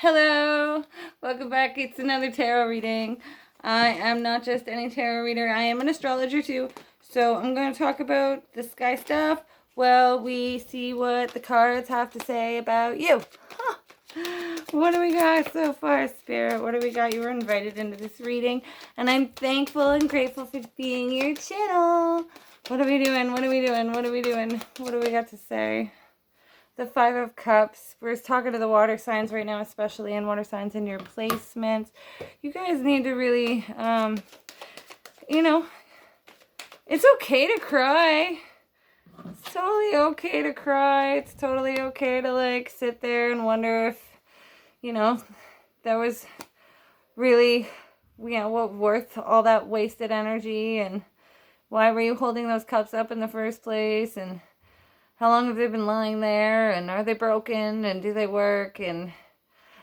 Hello, welcome back. It's another tarot reading. I am not just any tarot reader, I am an astrologer too. So I'm going to talk about the sky stuff while we see what the cards have to say about you. Huh. What do we got so far, Spirit? What do we got? You were invited into this reading, and I'm thankful and grateful for being your channel. What are we doing? What are we doing? What are we doing? What do we got to say? The Five of Cups. We're talking to the water signs right now, especially in water signs in your placements. You guys need to really, it's okay to cry. It's totally okay to cry. It's totally okay to, like, sit there and wonder if, that was really, what worth all that wasted energy, and why were you holding those cups up in the first place, and how long have they been lying there, and are they broken, and do they work?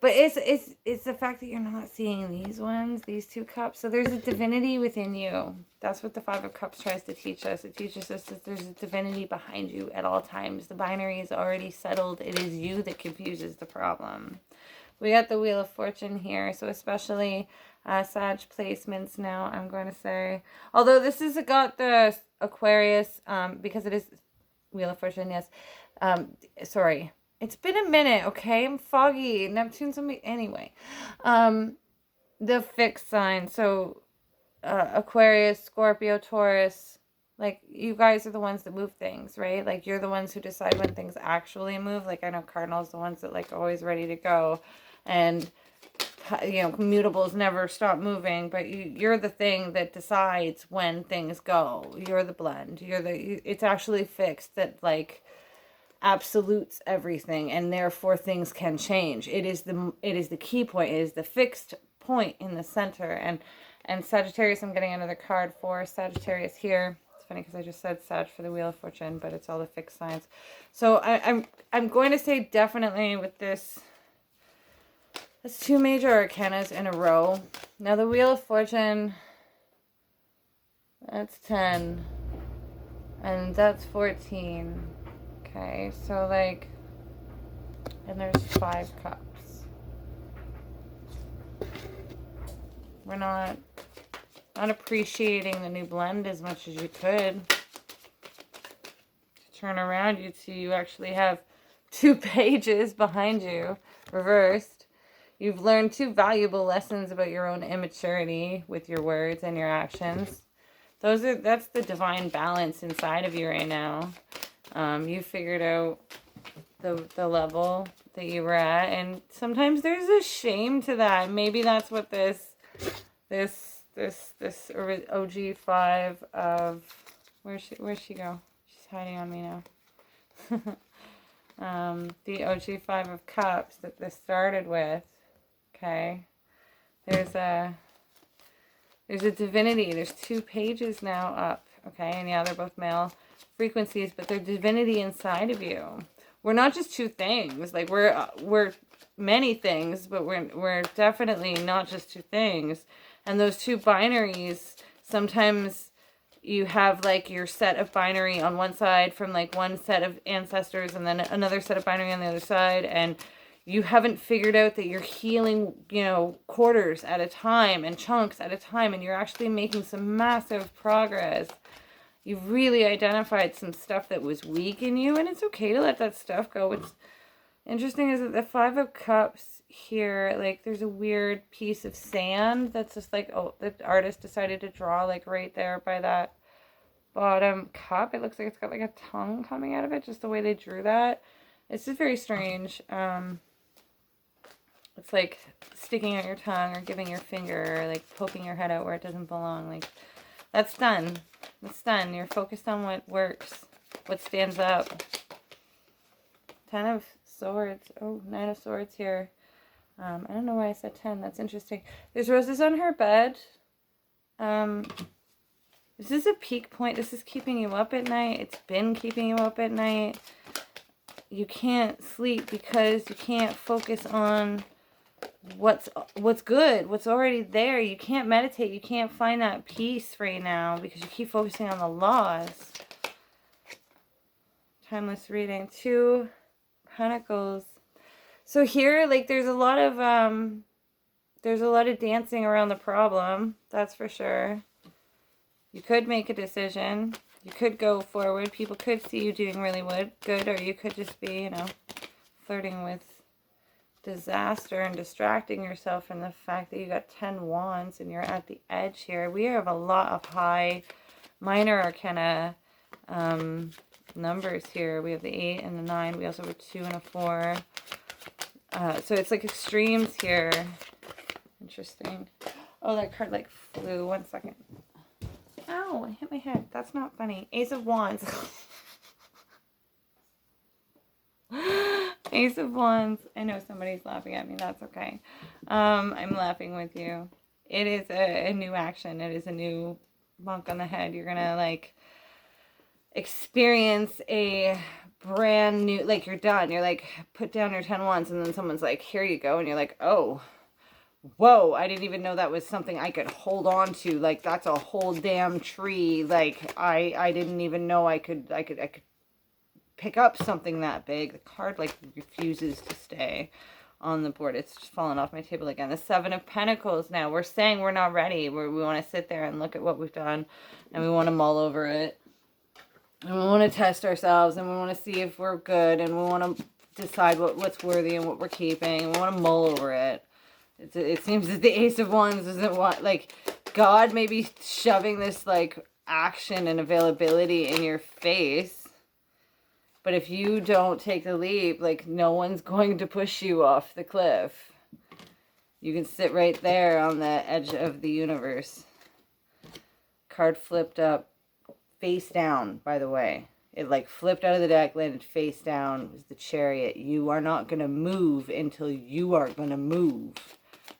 But it's the fact that you're not seeing these ones, these two cups. So there's a divinity within you. That's what the Five of Cups tries to teach us. It teaches us that there's a divinity behind you at all times. The binary is already settled. It is you that confuses the problem. We got the Wheel of Fortune here, so especially Sag placements now, I'm going to say. Although this has got the Aquarius, because it is Wheel of Fortune, yes. Sorry. It's been a minute, okay? I'm foggy. Neptune's on me. Anyway. The fixed sign. So, Aquarius, Scorpio, Taurus. Like, you guys are the ones that move things, right? Like, you're the ones who decide when things actually move. Like, I know Cardinal's the ones that, like, always ready to go. And, mutables never stop moving, but you're the thing that decides when things go. You're the blend. It's actually fixed that, like, absolutes everything, and therefore things can change. It is the key point. It is the fixed point in the center. And Sagittarius, I'm getting another card for Sagittarius here. It's funny because I just said Sag for the Wheel of Fortune, but it's all the fixed signs. So I'm going to say definitely with this. That's two major arcanas in a row. Now the Wheel of Fortune, that's 10. And that's 14. Okay, so like, and there's 5 cups. We're not appreciating the new blend as much as you could. To turn around, you'd see you actually have 2 pages behind you, reversed. You've learned 2 valuable lessons about your own immaturity with your words and your actions. That's the divine balance inside of you right now. You figured out the level that you were at, and sometimes there's a shame to that. Maybe that's what this OG5 of where's she go? She's hiding on me now. The OG5 of Cups that this started with. Okay, there's a divinity. There's 2 pages now up. Okay, and yeah, they're both male frequencies, but they're divinity inside of you. We're not just 2 things. Like, we're many things, but we're definitely not just 2 things. And those 2 binaries, sometimes you have, like, your set of binary on one side from, like, one set of ancestors, and then another set of binary on the other side, and you haven't figured out that you're healing, quarters at a time and chunks at a time, and you're actually making some massive progress. You've really identified some stuff that was weak in you, and it's okay to let that stuff go. What's interesting is that the 5 of Cups here, like, there's a weird piece of sand that's just like, the artist decided to draw, like, right there by that bottom cup. It looks like it's got, like, a tongue coming out of it, just the way they drew that. It's just very strange. It's like sticking out your tongue or giving your finger, or, like, poking your head out where it doesn't belong. Like, that's done. That's done. You're focused on what works, what stands up. 10 of Swords. Oh, 9 of Swords here. I don't know why I said 10. That's interesting. There's roses on her bed. This is a peak point. This is keeping you up at night. It's been keeping you up at night. You can't sleep because you can't focus on what's good, what's already there. You can't meditate. You can't find that peace right now because you keep focusing on the loss. Timeless reading. 2 Pentacles. So here, like, there's a lot of dancing around the problem. That's for sure. You could make a decision. You could go forward. People could see you doing really good, or you could just be, you know, flirting with disaster and distracting yourself from the fact that you got 10 wands and you're at the edge here. We have a lot of high minor arcana numbers here. We have the 8 and the 9. We also have a 2 and a 4. So it's like extremes here. Interesting. Oh, that card like flew. 1 second. Ow, I hit my head. That's not funny. Ace of Wands. Ace of Wands. I know somebody's laughing at me. That's okay. I'm laughing with you. It is a new action. It is a new bonk on the head. You're going to, like, experience a brand new, like, you're done. You're like, put down your 10 wands, and then someone's like, here you go. And you're like, oh, whoa, I didn't even know that was something I could hold on to. Like, that's a whole damn tree. Like, I didn't even know I could pick up something that big. The card, like, refuses to stay on the board. It's just fallen off my table again. The 7 of Pentacles now. We're saying we're not ready. We want to sit there and look at what we've done, and we want to mull over it. And we want to test ourselves, and we want to see if we're good, and we want to decide what's worthy and what we're keeping, and we want to mull over it. It seems that the Ace of Wands doesn't want, like, God may be shoving this, like, action and availability in your face. But if you don't take the leap, like, no one's going to push you off the cliff. You can sit right there on the edge of the universe. Card flipped up, face down, by the way. It, like, flipped out of the deck, landed face down. It was the Chariot. You are not going to move until you are going to move.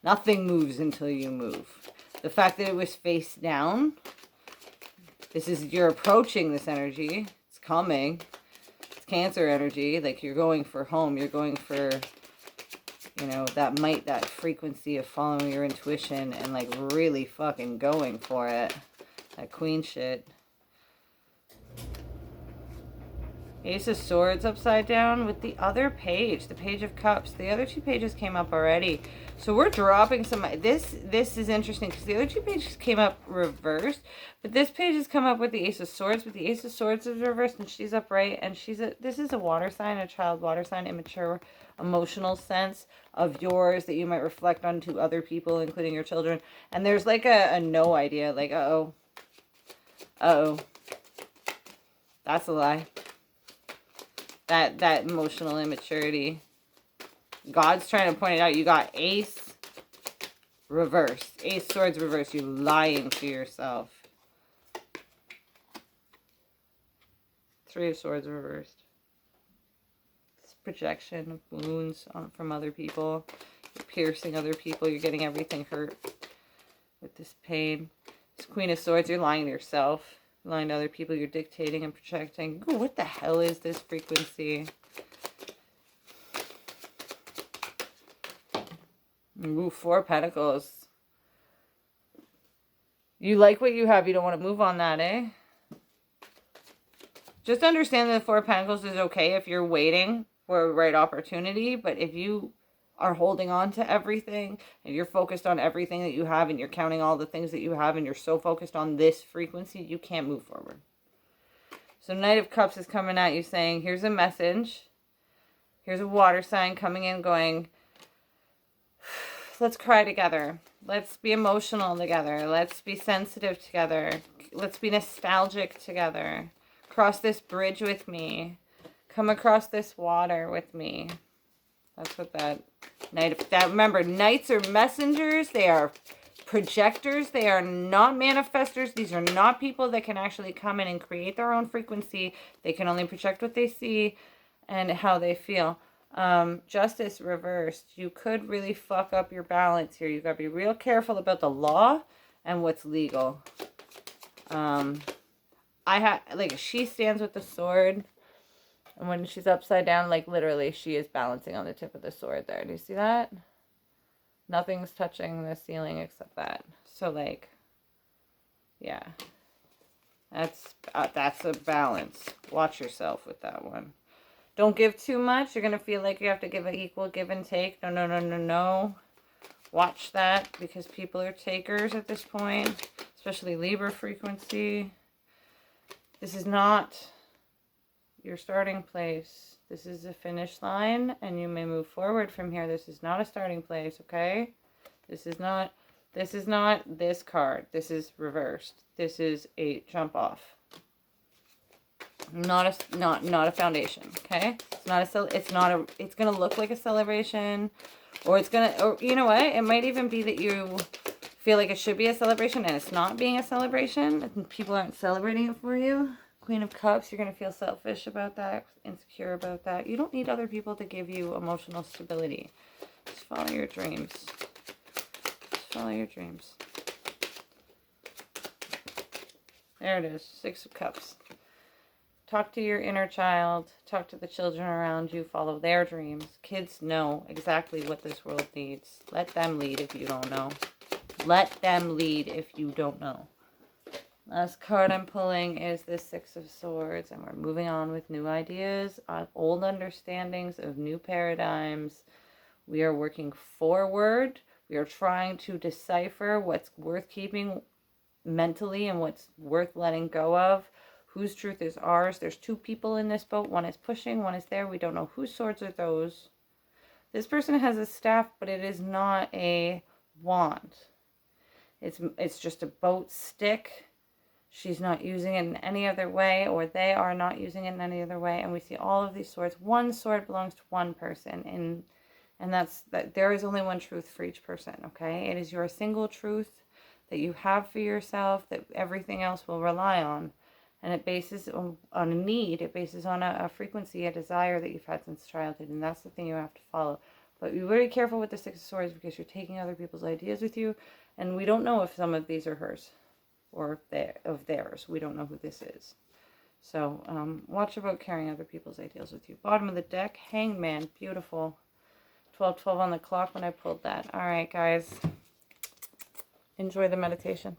Nothing moves until you move. The fact that it was face down, you're approaching this energy. It's coming. Cancer energy, like, you're going for home, you're going for, you know, that frequency of following your intuition and, like, really fucking going for it. That Queen shit. Ace of Swords upside down with the other page, the Page of Cups. The other 2 pages came up already. So we're dropping some, this is interesting because the other 2 pages came up reversed, but this page has come up with the Ace of Swords, but the Ace of Swords is reversed and she's upright, and this is a water sign, a child water sign, immature emotional sense of yours that you might reflect onto other people, including your children. And there's like a no idea, like, uh-oh, that's a lie. That emotional immaturity. God's trying to point it out. You got Ace reversed. Ace Swords reversed. You're lying to yourself. 3 of Swords reversed. It's projection of wounds from other people. You're piercing other people. You're getting everything hurt with this pain. This Queen of Swords, you're lying to yourself. You're lying to other people. You're dictating and projecting. Ooh, what the hell is this frequency? Ooh, 4 of Pentacles. You like what you have. You don't want to move on that, eh? Just understand that the 4 of Pentacles is okay if you're waiting for a right opportunity. But if you are holding on to everything and you're focused on everything that you have and you're counting all the things that you have and you're so focused on this frequency, you can't move forward. So Knight of Cups is coming at you saying, here's a message. Here's a water sign coming in going, let's cry together. Let's be emotional together. Let's be sensitive together. Let's be nostalgic together. Cross this bridge with me. Come across this water with me. That's what that remember, knights are messengers. They are projectors. They are not manifestors. These are not people that can actually come in and create their own frequency. They can only project what they see and how they feel. Justice reversed. You could really fuck up your balance here. You've got to be real careful about the law and what's legal. She stands with the sword, and when she's upside down, like, literally, she is balancing on the tip of the sword there. Do you see that? Nothing's touching the ceiling except that. So, like, yeah. That's a balance. Watch yourself with that one. Don't give too much. You're going to feel like you have to give an equal give and take. No, no, no, no, no. Watch that, because people are takers at this point, especially Libra frequency. This is not your starting place. This is a finish line, and you may move forward from here. This is not a starting place, okay? This is not this card. This is reversed. This is a jump off. Not a foundation, okay? It's gonna look like a celebration, or you know what? It might even be that you feel like it should be a celebration and it's not being a celebration, and people aren't celebrating it for you. Queen of Cups, you're gonna feel selfish about that, insecure about that. You don't need other people to give you emotional stability. Just follow your dreams. Just follow your dreams. There it is, 6 of Cups. Talk to your inner child. Talk to the children around you. Follow their dreams. Kids know exactly what this world needs. Let them lead if you don't know. Let them lead if you don't know. Last card I'm pulling is the 6 of Swords. And we're moving on with new ideas, old understandings of new paradigms. We are working forward. We are trying to decipher what's worth keeping mentally and what's worth letting go of. Whose truth is ours? There's 2 people in this boat. One is pushing, one is there. We don't know whose swords are those. This person has a staff, but it is not a wand. It's just a boat stick. She's not using it in any other way, or they are not using it in any other way. And we see all of these swords. One sword belongs to one person, and that's that. There is only one truth for each person. Okay, it is your single truth that you have for yourself, that everything else will rely on. And it bases on a need. It bases on a frequency, a desire that you've had since childhood. And that's the thing you have to follow. But be very careful with the 6 of Swords, because you're taking other people's ideas with you. And we don't know if some of these are hers or of theirs. We don't know who this is. So watch about carrying other people's ideals with you. Bottom of the deck, Hangman. Beautiful. 12:12 on the clock when I pulled that. All right, guys. Enjoy the meditations.